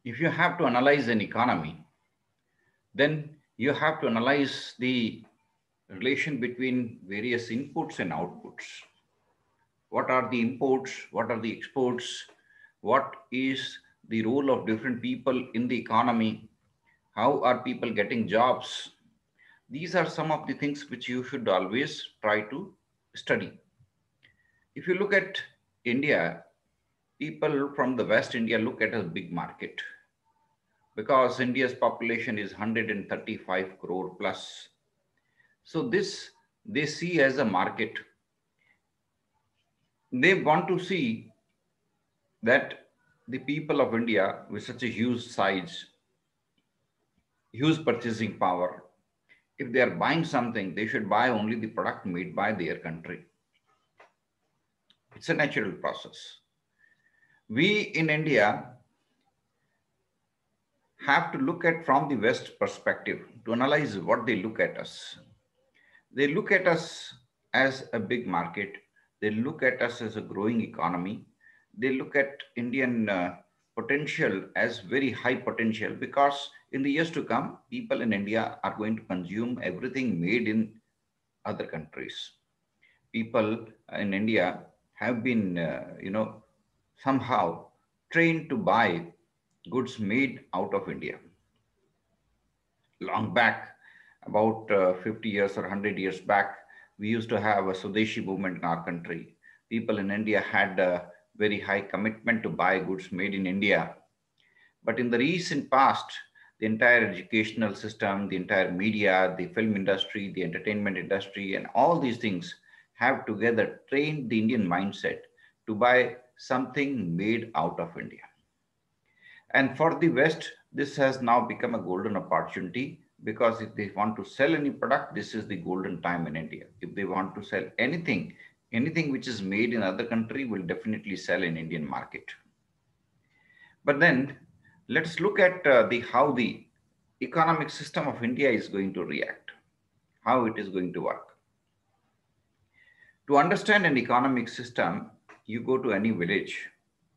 if you have to analyze an economy, then you have to analyze the relation between various inputs and outputs. What are the imports? What are the exports? What is the role of different people in the economy? How are people getting jobs? These are some of the things which you should always try to study. If you look at India, people from the West India look at a big market because India's population is 135 crore plus. So this they see as a market. They want to see that the people of India with such a huge size, huge purchasing power, if they are buying something, they should buy only the product made by their country. It's a natural process. We in India have to look at from the West perspective to analyze what they look at us. They look at us as a big market. They look at us as a growing economy. They look at Indian potential as very high potential because in the years to come, people in India are going to consume everything made in other countries. People in India have been, somehow trained to buy goods made out of India. Long back, about 50 years or 100 years back, we used to have a Swadeshi movement in our country. People in India had a very high commitment to buy goods made in India. But in the recent past, the entire educational system, the entire media, the film industry, the entertainment industry, and all these things have together trained the Indian mindset to buy something made out of India. And for the West, this has now become a golden opportunity because if they want to sell any product, this is the golden time in India. If they want to sell anything, anything which is made in other country will definitely sell in Indian market. But then let's look at the how the economic system of India is going to react, how it is going to work. To understand an economic system, you go to any village.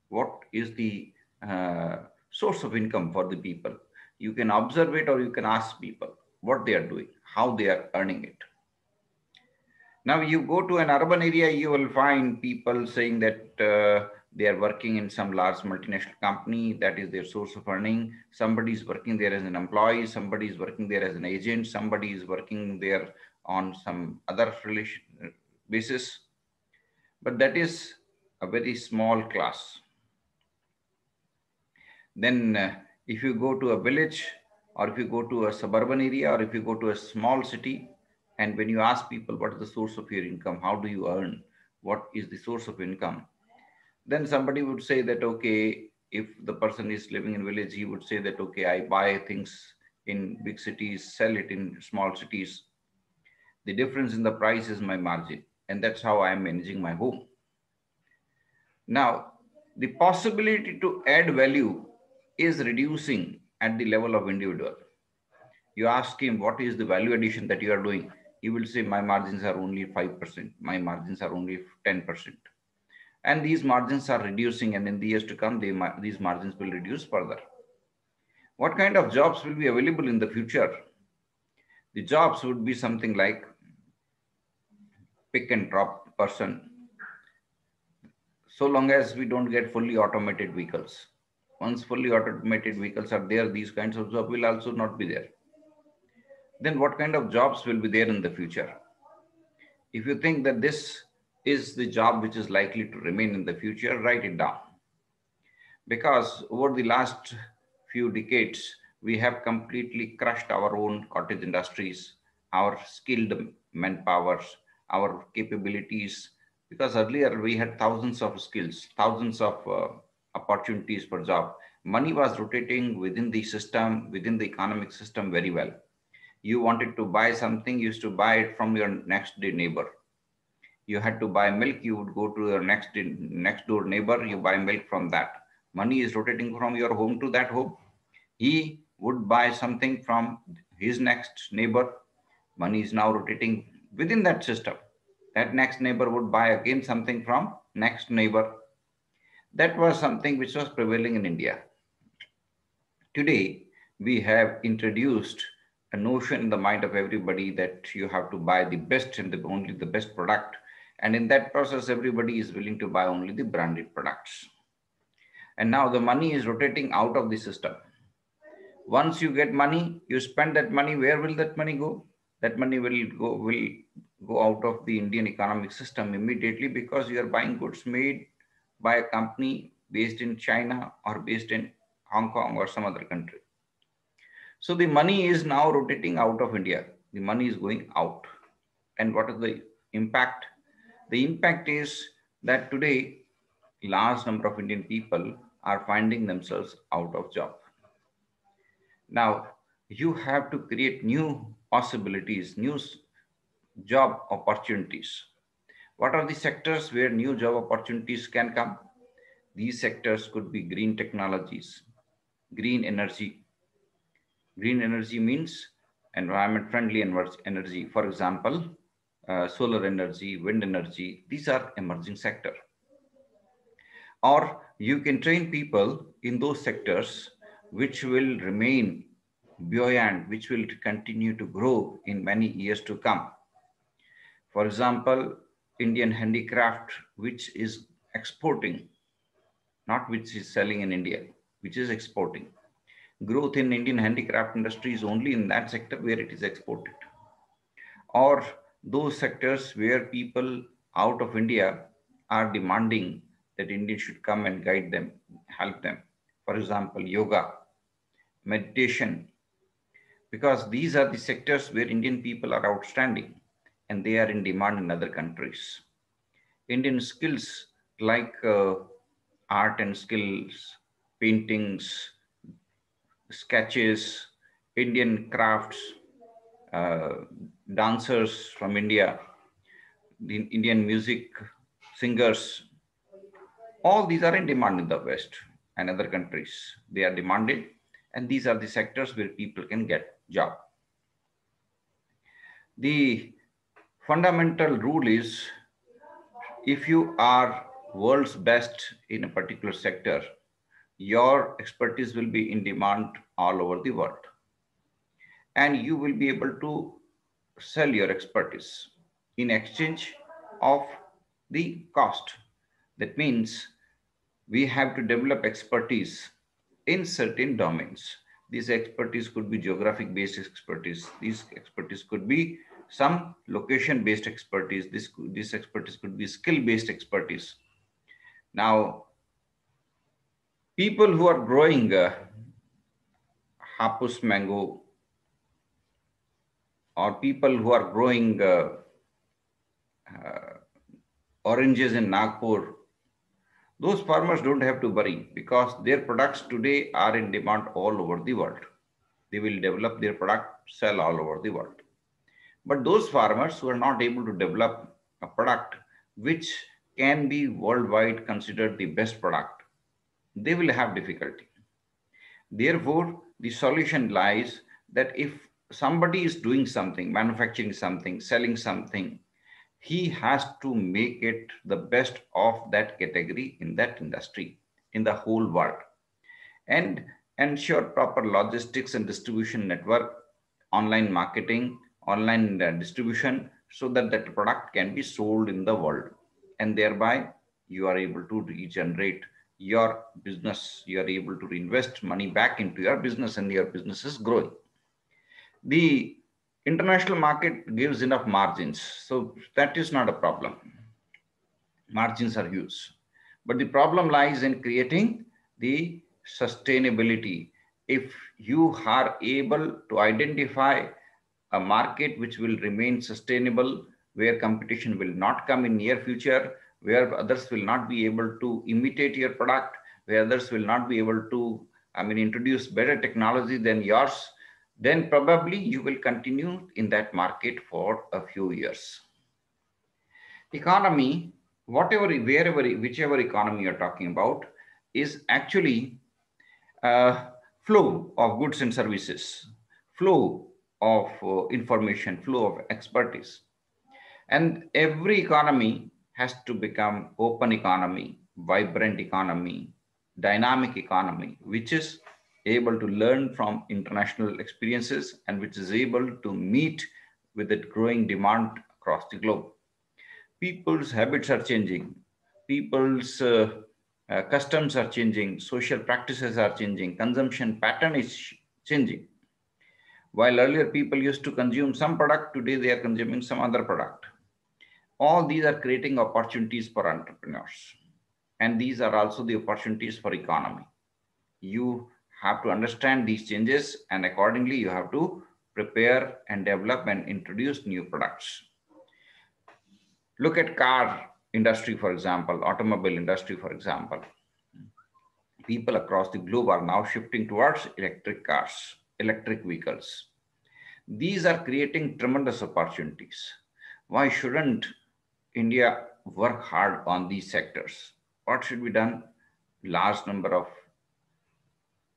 What is the source of income for the people? You can observe it or you can ask people what they are doing, how they are earning it. Now, you go to an urban area, you will find people saying that they are working in some large multinational company, that is their source of earning. Somebody is working there as an employee, somebody is working there as an agent, somebody is working there on some other relation basis. But that is a very small class. Then if you go to a village or if you go to a suburban area or if you go to a small city, and when you ask people what is the source of your income, how do you earn, what is the source of income, then somebody would say that, okay, if the person is living in village, he would say that, okay, I buy things in big cities, sell it in small cities. The difference in the price is my margin, and that's how I am managing my home. Now, the possibility to add value is reducing at the level of individual. You ask him what is the value addition that you are doing, he will say my margins are only 5%, my margins are only 10%. And these margins are reducing, and in the years to come, these margins will reduce further. What kind of jobs will be available in the future? The jobs would be something like pick and drop person, so long as we don't get fully automated vehicles. Once fully automated vehicles are there, these kinds of jobs will also not be there. Then what kind of jobs will be there in the future? If you think that this is the job which is likely to remain in the future, write it down. Because over the last few decades, we have completely crushed our own cottage industries, our skilled manpowers, our capabilities. Because earlier we had thousands of skills, thousands of opportunities for job. Money was rotating within the system, within the economic system very well. You wanted to buy something, you used to buy it from your next door neighbor. You had to buy milk, you would go to your next door neighbor, you buy milk from that. Money is rotating from your home to that home. He would buy something from his next neighbor. Money is now rotating within that system. That next neighbor would buy again something from next neighbor. That was something which was prevailing in India. Today, we have introduced a notion in the mind of everybody that you have to buy the best and only the best product. And in that process, everybody is willing to buy only the branded products. And now the money is rotating out of the system. Once you get money, you spend that money. Where will that money go? That money will go out of the Indian economic system immediately, because you are buying goods made by a company based in China or based in Hong Kong or some other country. So the money is now rotating out of India. The money is going out. And what is the impact? The impact is that today, large number of Indian people are finding themselves out of job. Now, you have to create new possibilities, new job opportunities. What are the sectors where new job opportunities can come? These sectors could be green technologies, green energy. Green energy means environment friendly energy. For example, solar energy, wind energy, these are emerging sector. Or you can train people in those sectors which will remain buoyant, which will continue to grow in many years to come. For example, Indian handicraft, which is exporting, not which is selling in India, which is exporting. Growth in Indian handicraft industry is only in that sector where it is exported. Or those sectors where people out of India are demanding that India should come and guide them, help them. For example, yoga, meditation, because these are the sectors where Indian people are outstanding and they are in demand in other countries. Indian skills like art and skills, paintings, sketches, Indian crafts, uh, dancers from India, the Indian music, singers, all these are in demand in the West and other countries. They are demanded, and these are the sectors where people can get job. The fundamental rule is, if you are world's best in a particular sector, your expertise will be in demand all over the world. And you will be able to sell your expertise in exchange of the cost. That means we have to develop expertise in certain domains. This expertise could be geographic based expertise. This expertise could be some location based expertise. This expertise could be skill based expertise. Now, people who are growing hapus mango, or people who are growing oranges in Nagpur, those farmers don't have to worry, because their products today are in demand all over the world. They will develop their product, sell all over the world. But those farmers who are not able to develop a product which can be worldwide considered the best product, they will have difficulty. Therefore, the solution lies that if somebody is doing something, manufacturing something, selling something, he has to make it the best of that category in that industry, in the whole world, and ensure proper logistics and distribution network, online marketing, online distribution, so that that product can be sold in the world. And thereby you are able to regenerate your business. You are able to reinvest money back into your business, and your business is growing. The international market gives enough margins, so that is not a problem. Margins are huge. But the problem lies in creating the sustainability. If you are able to identify a market which will remain sustainable, where competition will not come in near future, where others will not be able to imitate your product, where others will not be able to, introduce better technology than yours, then probably you will continue in that market for a few years. Economy, whatever, wherever, whichever economy you're talking about, is actually flow of goods and services, flow of information, flow of expertise. And every economy has to become open economy, vibrant economy, dynamic economy, which is able to learn from international experiences, and which is able to meet with the growing demand across the globe. People's habits are changing. People's customs are changing. Social practices are changing. Consumption pattern is changing. While earlier people used to consume some product, today they are consuming some other product. All these are creating opportunities for entrepreneurs. And these are also the opportunities for economy. You have to understand these changes, and accordingly you have to prepare and develop and introduce new products. Look at car industry, for example, automobile industry, for example. People across the globe are now shifting towards electric cars, electric vehicles. These are creating tremendous opportunities. Why shouldn't India work hard on these sectors? What should be done? Large number of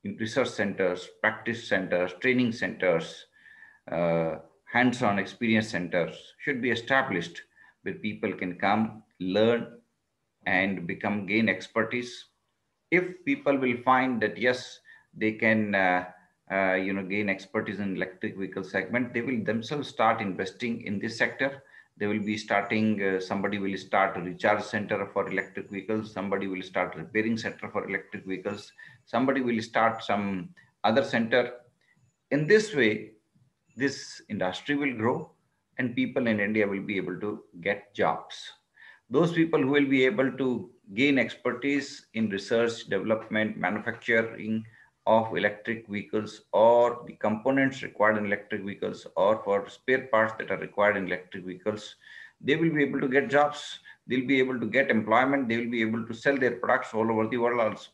research centers, practice centers, training centers, hands-on experience centers should be established where people can come, learn, and gain expertise. If people will find that yes, they can gain expertise in electric vehicle segment, they will themselves start investing in this sector. They will be starting, somebody will start a recharge center for electric vehicles, somebody will start repairing center for electric vehicles, somebody will start some other center. In this way, this industry will grow and people in India will be able to get jobs. Those people who will be able to gain expertise in research, development, manufacturing of electric vehicles, or the components required in electric vehicles, or for spare parts that are required in electric vehicles, they will be able to get jobs. They'll be able to get employment. They will be able to sell their products all over the world also.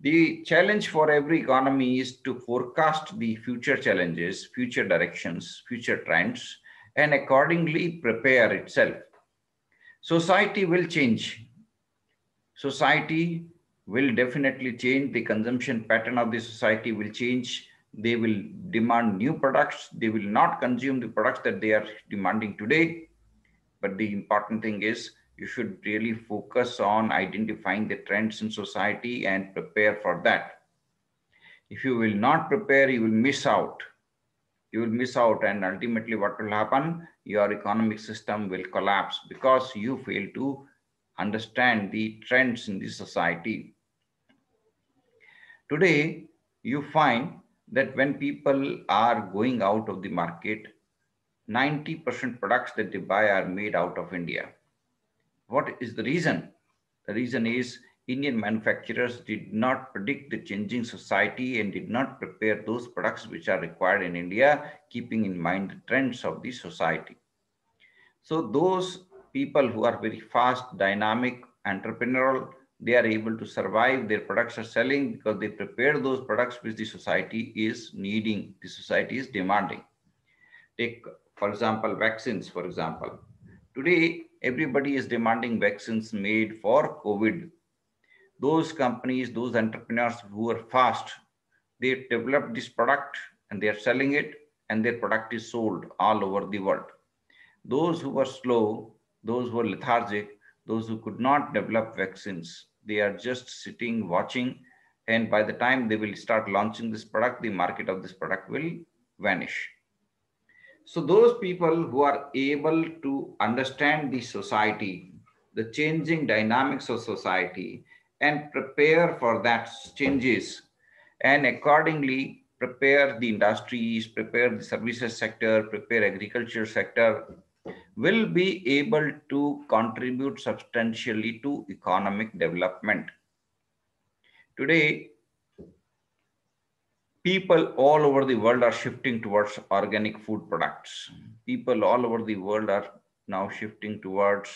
The challenge for every economy is to forecast the future challenges, future directions, future trends, and accordingly prepare itself. Society will change. Society will definitely change. The consumption pattern of the society will change. They will demand new products. They will not consume the products that they are demanding today. But the important thing is you should really focus on identifying the trends in society and prepare for that. If you will not prepare, you will miss out. You will miss out, and ultimately what will happen? Your economic system will collapse because you fail to understand the trends in the society. Today, you find that when people are going out of the market, 90% products that they buy are made out of India. What is the reason? The reason is Indian manufacturers did not predict the changing society and did not prepare those products which are required in India, keeping in mind the trends of the society. So those people who are very fast, dynamic, entrepreneurial, they are able to survive. Their products are selling because they prepare those products which the society is needing, the society is demanding. Take, for example, vaccines, for example. Today, everybody is demanding vaccines made for COVID. Those companies, those entrepreneurs who are fast, they developed this product and they are selling it, and their product is sold all over the world. Those who were slow, those who were lethargic, those who could not develop vaccines, they are just sitting, watching, and by the time they will start launching this product, the market of this product will vanish. So those people who are able to understand the society, the changing dynamics of society, and prepare for that changes, and accordingly prepare the industries, prepare the services sector, prepare agriculture sector, will be able to contribute substantially to economic development. Today, people all over the world are shifting towards organic food products. People all over the world are now shifting towards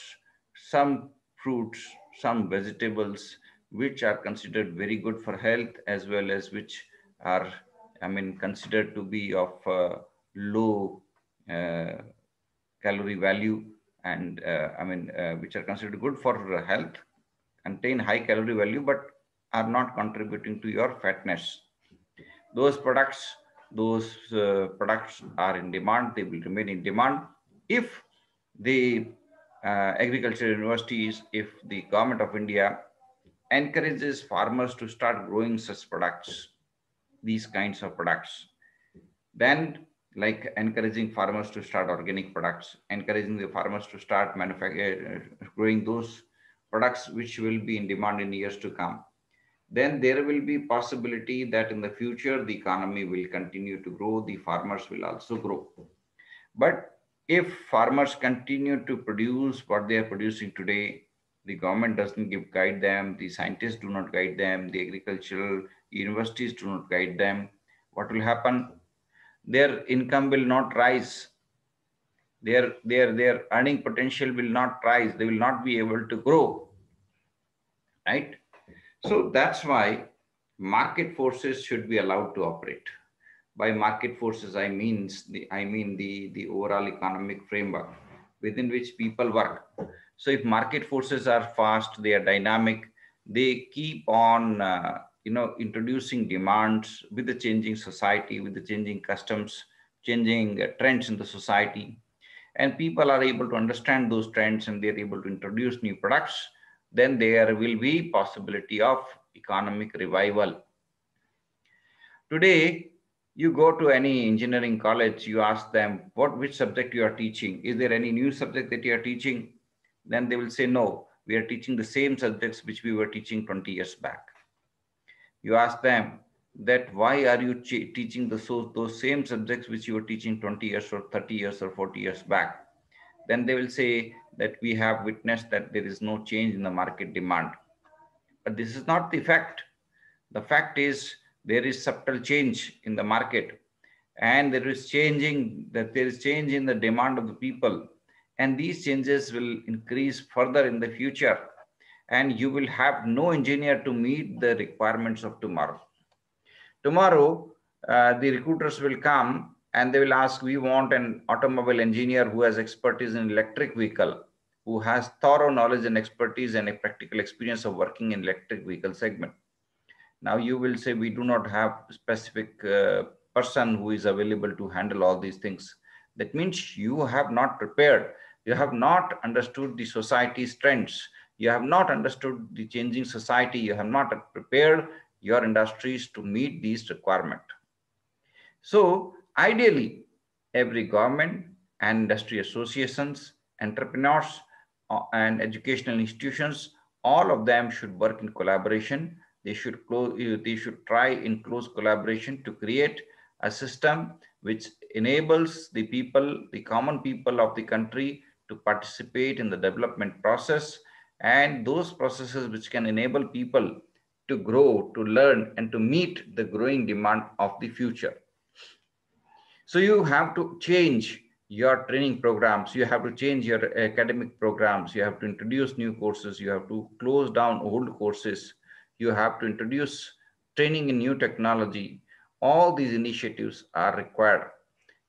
some fruits, some vegetables, which are considered very good for health, as well as which are, considered to be of low calorie value, and which are considered good for health, contain high calorie value, but are not contributing to your fatness. Those products are in demand. They will remain in demand if the agriculture universities, if the government of India encourages farmers to start growing such products. these kinds of products. Then, like encouraging farmers to start organic products, encouraging the farmers to start growing those products which will be in demand in years to come. Then there will be possibility that in the future the economy will continue to grow, the farmers will also grow. But if farmers continue to produce what they are producing today, the government doesn't guide them, the scientists do not guide them, the agricultural universities do not guide them, what will happen? Their income will not rise. Their earning potential will not rise. They will not be able to grow, right? So that's why market forces should be allowed to operate. By market forces, I mean the overall economic framework within which people work. So if market forces are fast, they are dynamic, they keep on introducing demands with the changing society, with the changing customs, changing trends in the society, and people are able to understand those trends and they're able to introduce new products, then there will be possibility of economic revival. Today, you go to any engineering college, you ask them which subject you are teaching. Is there any new subject that you are teaching? Then they will say, no, we are teaching the same subjects which we were teaching 20 years back. You ask them that why are you teaching those same subjects which you were teaching 20 years or 30 years or 40 years back? Then they will say that we have witnessed that there is no change in the market demand. But this is not the fact. The fact is there is subtle change in the market, and there is change in the demand of the people, and these changes will increase further in the future, and you will have no engineer to meet the requirements of tomorrow. Tomorrow, the recruiters will come and they will ask, we want an automobile engineer who has expertise in electric vehicle, who has thorough knowledge and expertise and a practical experience of working in electric vehicle segment. Now you will say, we do not have specific person who is available to handle all these things. That means you have not prepared. You have not understood the society's trends. You have not understood the changing society. You have not prepared your industries to meet these requirements. So ideally, every government and industry associations, entrepreneurs, and educational institutions, all of them should work in collaboration. They should try in close collaboration to create a system which enables the people, the common people of the country, to participate in the development process, and those processes which can enable people to grow, to learn, and to meet the growing demand of the future. So you have to change your training programs, you have to change your academic programs, you have to introduce new courses, you have to close down old courses, you have to introduce training in new technology. All these initiatives are required.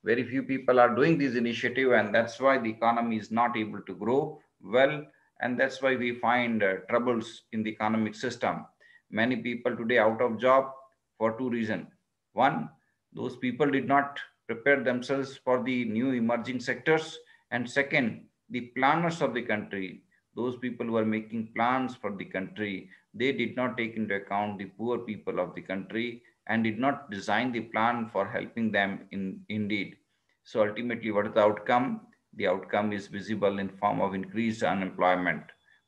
Very few people are doing this initiative, and that's why the economy is not able to grow well, and that's why we find troubles in the economic system. Many people today out of job for two reasons. One, those people did not prepare themselves for the new emerging sectors. And second, the planners of the country, those people who are making plans for the country, they did not take into account the poor people of the country and did not design the plan for helping them indeed. So ultimately, what is the outcome? The outcome is visible in form of increased unemployment.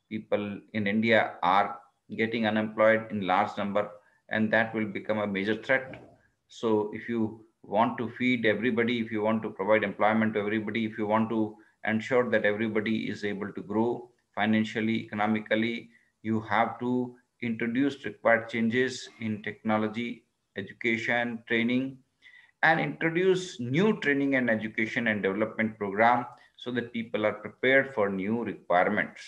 People in India are getting unemployed in large number, and that will become a major threat. So if you want to feed everybody, if you want to provide employment to everybody, if you want to ensure that everybody is able to grow financially, economically, you have to introduce required changes in technology, education, training, and introduce new training and education and development program so that people are prepared for new requirements.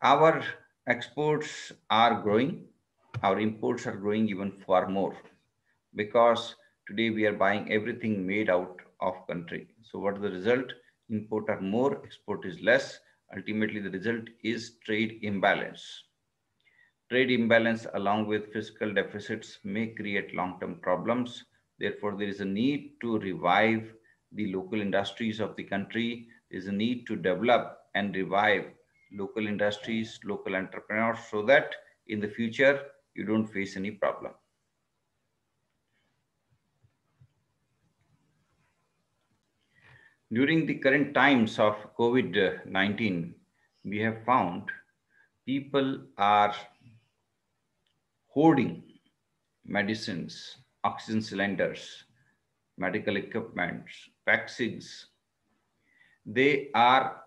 Our exports are growing, our imports are growing even far more, because today we are buying everything made out of country. So what is the result? Import are more, export is less. Ultimately, the result is trade imbalance. Trade imbalance along with fiscal deficits may create long-term problems. Therefore, there is a need to revive the local industries of the country. There is a need to develop and revive local industries, local entrepreneurs, so that in the future, you don't face any problem. During the current times of COVID-19, we have found people are hoarding medicines, oxygen cylinders, medical equipment, vaccines. They are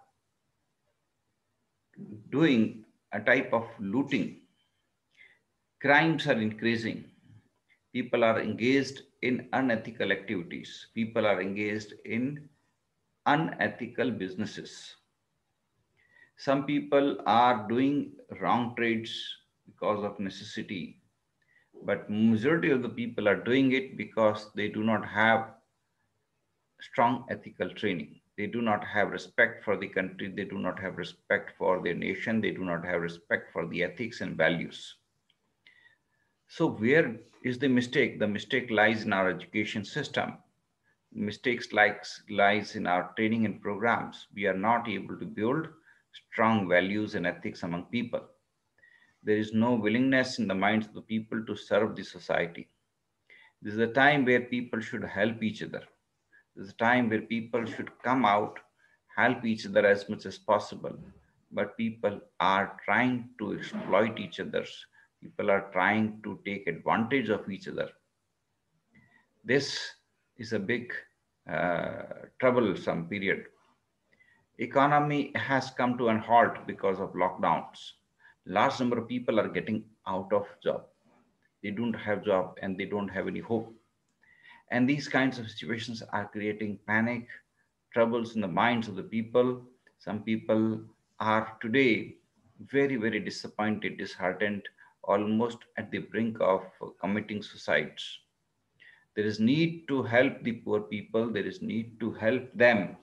doing a type of looting. Crimes are increasing. People are engaged in unethical activities. People are engaged in unethical businesses. Some people are doing wrong trades because of necessity, but majority of the people are doing it because they do not have strong ethical training. They do not have respect for the country. They do not have respect for their nation. They do not have respect for the ethics and values. So where is the mistake? The mistake lies in our education system. Mistakes lies in our training and programs. We are not able to build strong values and ethics among people. There is no willingness in the minds of the people to serve the society. This is a time where people should help each other. This is a time where people should come out, help each other as much as possible. But people are trying to exploit each other. People are trying to take advantage of each other. This is a big troublesome period. Economy has come to a halt because of lockdowns. Large number of people are getting out of job. They don't have job and they don't have any hope. And these kinds of situations are creating panic, troubles in the minds of the people. Some people are today very, very disappointed, disheartened, almost at the brink of committing suicides. There is need to help the poor people. There is need to help them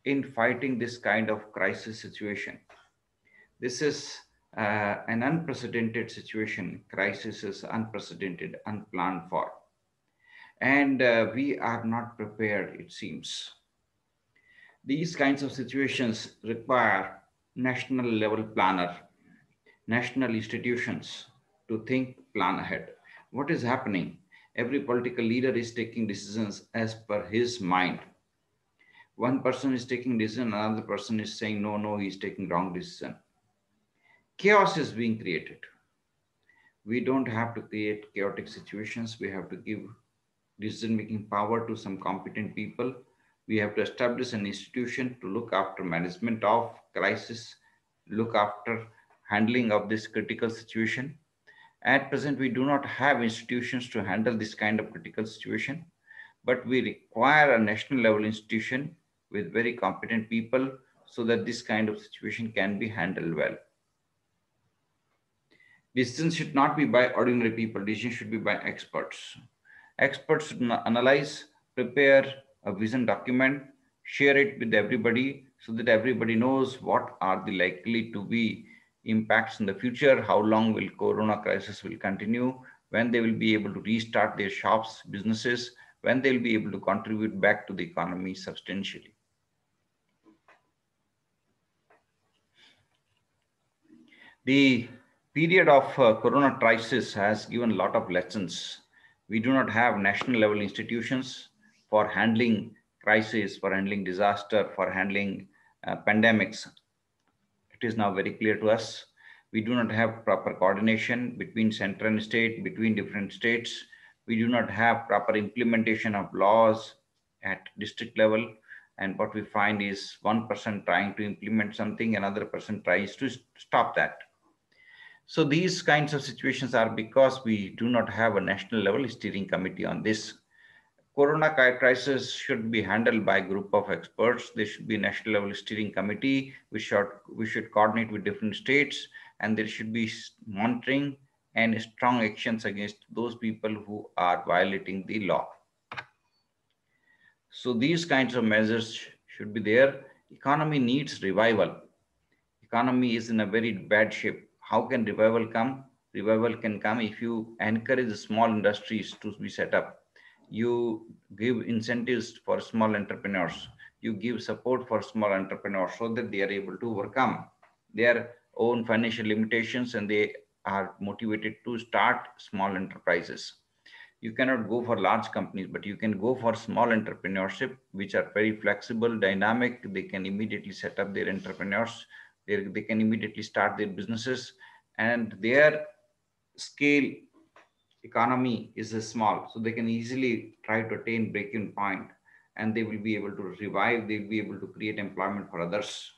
in fighting this kind of crisis situation. This is an unprecedented situation. Crisis is unprecedented, unplanned for. And we are not prepared, it seems. These kinds of situations require national level planner, national institutions to think, plan ahead. What is happening? Every political leader is taking decisions as per his mind. One person is taking decision, another person is saying, no, no, he's taking wrong decision. Chaos is being created. We don't have to create chaotic situations. We have to give decision-making power to some competent people. We have to establish an institution to look after management of crisis, look after handling of this critical situation. At present, we do not have institutions to handle this kind of critical situation, but we require a national level institution with very competent people so that this kind of situation can be handled well. Decisions should not be by ordinary people. Decisions should be by experts. Experts should analyze, prepare a vision document, share it with everybody so that everybody knows what are the likely to be impacts in the future, how long will corona crisis will continue, when they will be able to restart their shops, businesses, when they will be able to contribute back to the economy substantially. The period of corona crisis has given a lot of lessons. We do not have national level institutions for handling crisis, for handling disaster, for handling pandemics. It is now very clear to us. We do not have proper coordination between center and state, between different states. We do not have proper implementation of laws at district level. And what we find is one person trying to implement something, another person tries to stop that. So these kinds of situations are because we do not have a national level steering committee on this. Corona crisis should be handled by a group of experts. There should be a national level steering committee. We should coordinate with different states, and there should be monitoring and strong actions against those people who are violating the law. So these kinds of measures should be there. Economy needs revival. Economy is in a very bad shape. How can revival come? Revival can come if you encourage small industries to be set up. You give incentives for small entrepreneurs. You give support for small entrepreneurs so that they are able to overcome their own financial limitations and they are motivated to start small enterprises. You cannot go for large companies, but you can go for small entrepreneurship, which are very flexible, dynamic. They can immediately set up their entrepreneurs. They can immediately start their businesses, and their scale economy is small, so they can easily try to attain break-even point, and they will be able to revive. They will be able to create employment for others.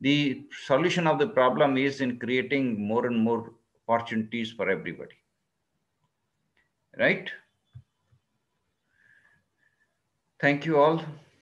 The solution of the problem is in creating more and more opportunities for everybody, right? Thank you all.